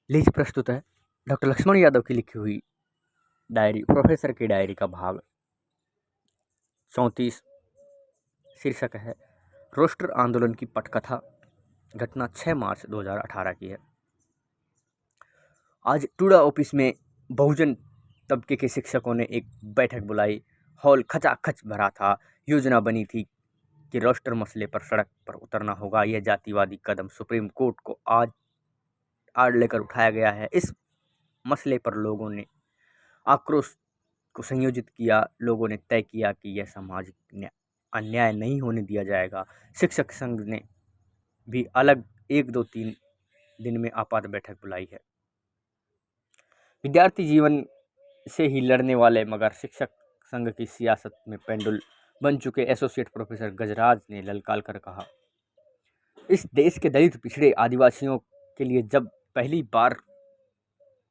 लीजिए प्रस्तुत है डॉक्टर लक्ष्मण यादव की लिखी हुई डायरी प्रोफेसर की डायरी का भाग 34। शीर्षक है रोस्टर आंदोलन की पटकथा। घटना 6 मार्च 2018 की है। आज टूडा ऑफिस में बहुजन तबके के शिक्षकों ने एक बैठक बुलाई। हॉल खचाखच भरा था। योजना बनी थी कि रोस्टर मसले पर सड़क पर उतरना होगा। यह जातिवादी कदम सुप्रीम कोर्ट को आज आड़ लेकर उठाया गया है। इस मसले पर लोगों ने आक्रोश को संयोजित किया। लोगों ने तय किया कि यह सामाजिक अन्याय नहीं होने दिया जाएगा। शिक्षक संघ ने भी अलग 1, 2, 3 दिन में आपात बैठक बुलाई है। विद्यार्थी जीवन से ही लड़ने वाले मगर शिक्षक संघ की सियासत में पेंडुल बन चुके एसोसिएट प्रोफेसर गजराज ने ललकार कर कहा, इस देश के दलित पिछड़े आदिवासियों के लिए जब पहली बार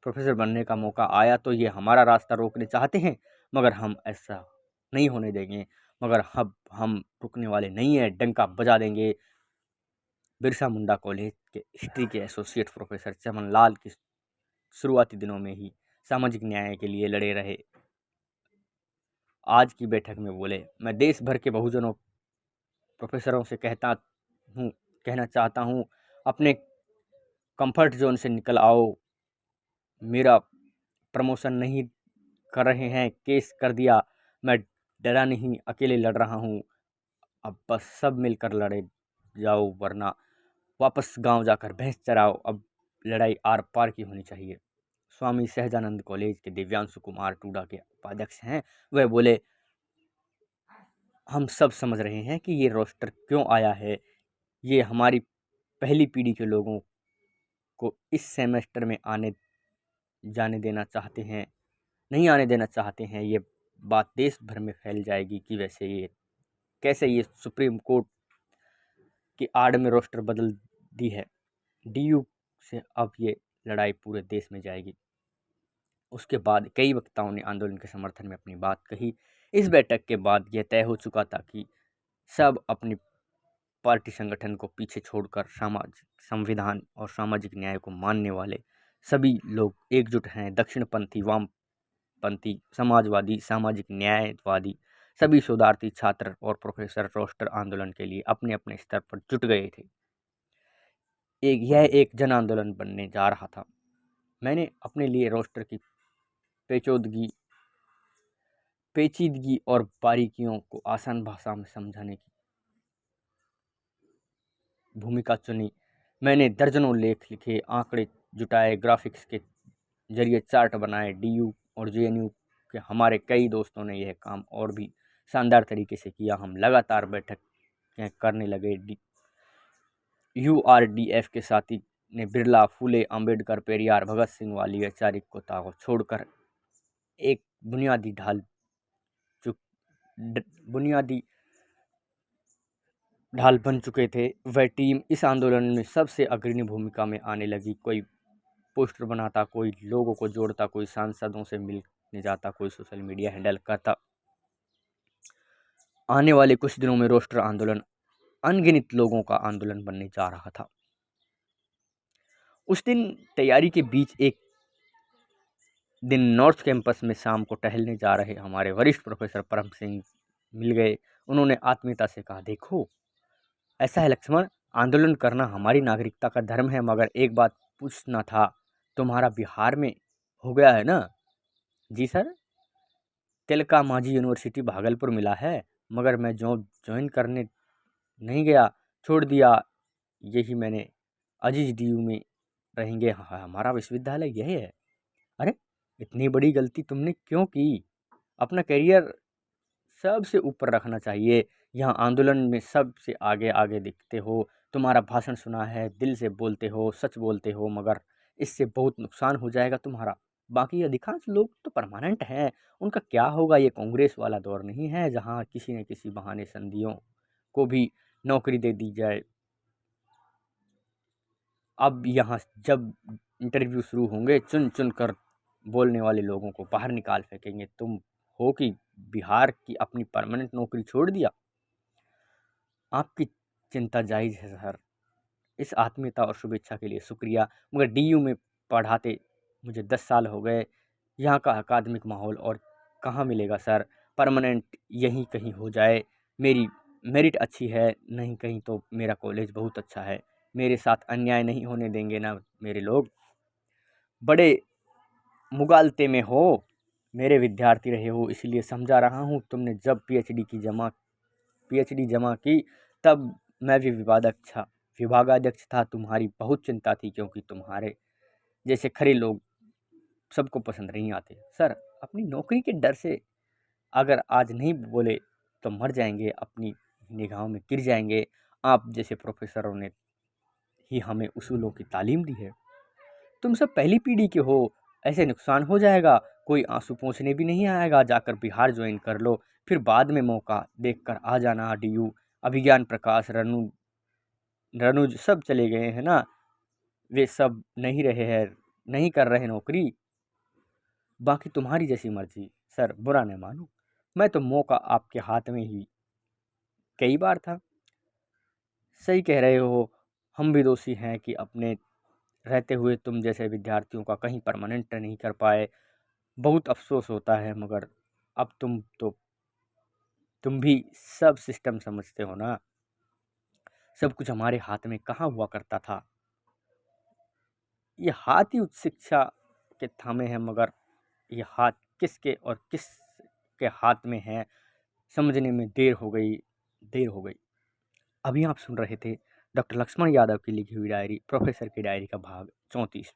प्रोफेसर बनने का मौका आया तो ये हमारा रास्ता रोकने चाहते हैं, मगर हम ऐसा नहीं होने देंगे। मगर अब हम रुकने वाले नहीं हैं, डंका बजा देंगे। बिरसा मुंडा कॉलेज के हिस्ट्री के एसोसिएट प्रोफेसर चमन लाल की शुरुआती दिनों में ही सामाजिक न्याय के लिए लड़े रहे। आज की बैठक में बोले, मैं देश भर के बहुजनों प्रोफेसरों से कहना चाहता हूँ, अपने कंफर्ट जोन से निकल आओ। मेरा प्रमोशन नहीं कर रहे हैं, केस कर दिया। मैं डरा नहीं, अकेले लड़ रहा हूँ। अब बस सब मिलकर लड़े जाओ, वरना वापस गांव जाकर भैंस चराओ। अब लड़ाई आर पार की होनी चाहिए। स्वामी सहजानंद कॉलेज के दिव्यांशु कुमार टूडा के उपाध्यक्ष हैं। वह बोले, हम सब समझ रहे हैं कि ये रोस्टर क्यों आया है। ये हमारी पहली पीढ़ी के लोगों को इस सेमेस्टर में जाने देना चाहते हैं, नहीं आने देना चाहते हैं। ये बात देश भर में फैल जाएगी कि कैसे ये सुप्रीम कोर्ट की आड़ में रोस्टर बदल दी है। डीयू से अब ये लड़ाई पूरे देश में जाएगी। उसके बाद कई वक्ताओं ने आंदोलन के समर्थन में अपनी बात कही। इस बैठक के बाद यह तय हो चुका था कि सब अपनी पार्टी संगठन को पीछे छोड़कर संविधान और सामाजिक न्याय को मानने वाले सभी लोग एकजुट हैं। दक्षिणपंथी, वामपंथी, समाजवादी, सामाजिक न्यायवादी, सभी शोधार्थी, छात्र और प्रोफेसर रोस्टर आंदोलन के लिए अपने अपने स्तर पर जुट गए थे। यह एक जन आंदोलन बनने जा रहा था। मैंने अपने लिए रोस्टर की पेचीदगी और बारीकियों को आसान भाषा में समझाने की भूमिका चुनी। मैंने दर्जनों लेख लिखे, आंकड़े जुटाए, ग्राफिक्स के जरिए चार्ट बनाए। डीयू और जेएनयू के हमारे कई दोस्तों ने यह काम और भी शानदार तरीके से किया। हम लगातार बैठकें करने लगे। यूआरडीएफ के साथी ने बिरला, फूले, अंबेडकर, पेरियार, भगत सिंह वाली वैचारिक को छोड़कर एक बुनियादी ढाल बन चुके थे। वह टीम इस आंदोलन में सबसे अग्रणी भूमिका में आने लगी। कोई पोस्टर बनाता, कोई लोगों को जोड़ता, कोई सांसदों से मिलने जाता, कोई सोशल मीडिया हैंडल करता। आने वाले कुछ दिनों में रोस्टर आंदोलन अनगिनत लोगों का आंदोलन बनने जा रहा था। उस दिन तैयारी के बीच एक दिन नॉर्थ कैंपस में शाम को टहलने जा रहे हमारे वरिष्ठ प्रोफेसर परम सिंह मिल गए। उन्होंने आत्मीयता से कहा, देखो ऐसा है लक्ष्मण, आंदोलन करना हमारी नागरिकता का धर्म है, मगर एक बात पूछना था, तुम्हारा बिहार में हो गया है ना? जी सर, तिलका मांझी यूनिवर्सिटी भागलपुर मिला है, मगर मैं ज्वाइन करने नहीं गया, छोड़ दिया। यही मैंने अजीज डीयू में रहेंगे, हमारा विश्वविद्यालय यही है। अरे इतनी बड़ी गलती तुमने क्यों की? अपना करियर सबसे ऊपर रखना चाहिए। यहाँ आंदोलन में सबसे आगे आगे दिखते हो, तुम्हारा भाषण सुना है, दिल से बोलते हो, सच बोलते हो, मगर इससे बहुत नुकसान हो जाएगा तुम्हारा। बाकी अधिकांश लोग तो परमानेंट हैं, उनका क्या होगा? ये कांग्रेस वाला दौर नहीं है जहाँ किसी न किसी बहाने संधियों को भी नौकरी दे दी जाए। अब यहाँ जब इंटरव्यू शुरू होंगे, चुन चुन कर बोलने वाले लोगों को बाहर निकाल फेंकेंगे। तुम हो कि बिहार की अपनी परमानेंट नौकरी छोड़ दिया? आपकी चिंता जायज़ है सर। इस आत्मीयता और शुभेच्छा के लिए शुक्रिया, मगर डीयू में पढ़ाते मुझे 10 साल हो गए। यहाँ का अकादमिक माहौल और कहाँ मिलेगा सर, परमानेंट यहीं कहीं हो जाए। मेरी मेरिट अच्छी है, नहीं कहीं तो मेरा कॉलेज बहुत अच्छा है, मेरे साथ अन्याय नहीं होने देंगे ना मेरे लोग। बड़े मुगालते में हो, मेरे विद्यार्थी रहे हो, इसलिए समझा रहा हूँ। तुमने जब पीएचडी जमा की तब मैं भी विभागाध्यक्ष था। तुम्हारी बहुत चिंता थी, क्योंकि तुम्हारे जैसे खरे लोग सबको पसंद नहीं आते। सर, अपनी नौकरी के डर से अगर आज नहीं बोले तो मर जाएंगे, अपनी निगाहों में गिर जाएंगे। आप जैसे प्रोफेसरों ने ही हमें उसूलों की तालीम दी है। तुम सब पहली पीढ़ी के हो, ऐसे नुकसान हो जाएगा, कोई आंसू पोंछने भी नहीं आएगा। जाकर बिहार ज्वाइन कर लो, फिर बाद में मौका देखकर आ जाना। डीयू, अभिज्ञान प्रकाश, रनुज सब चले गए हैं ना, वे सब नहीं रहे हैं, नहीं कर रहे नौकरी। बाकी तुम्हारी जैसी मर्जी सर, बुरा न मानो। मैं तो मौका आपके हाथ में ही कई बार था। सही कह रहे हो, हम भी दोषी हैं कि अपने रहते हुए तुम जैसे विद्यार्थियों का कहीं परमानेंट नहीं कर पाए। बहुत अफसोस होता है, मगर अब तुम भी सब सिस्टम समझते हो ना। सब कुछ हमारे हाथ में कहाँ हुआ करता था। ये हाथ ही उच्च शिक्षा के थामे हैं, मगर ये हाथ किसके और किस के हाथ में है, समझने में देर हो गई। अभी आप सुन रहे थे डॉक्टर लक्ष्मण यादव की लिखी हुई डायरी, प्रोफेसर की डायरी का भाग 34।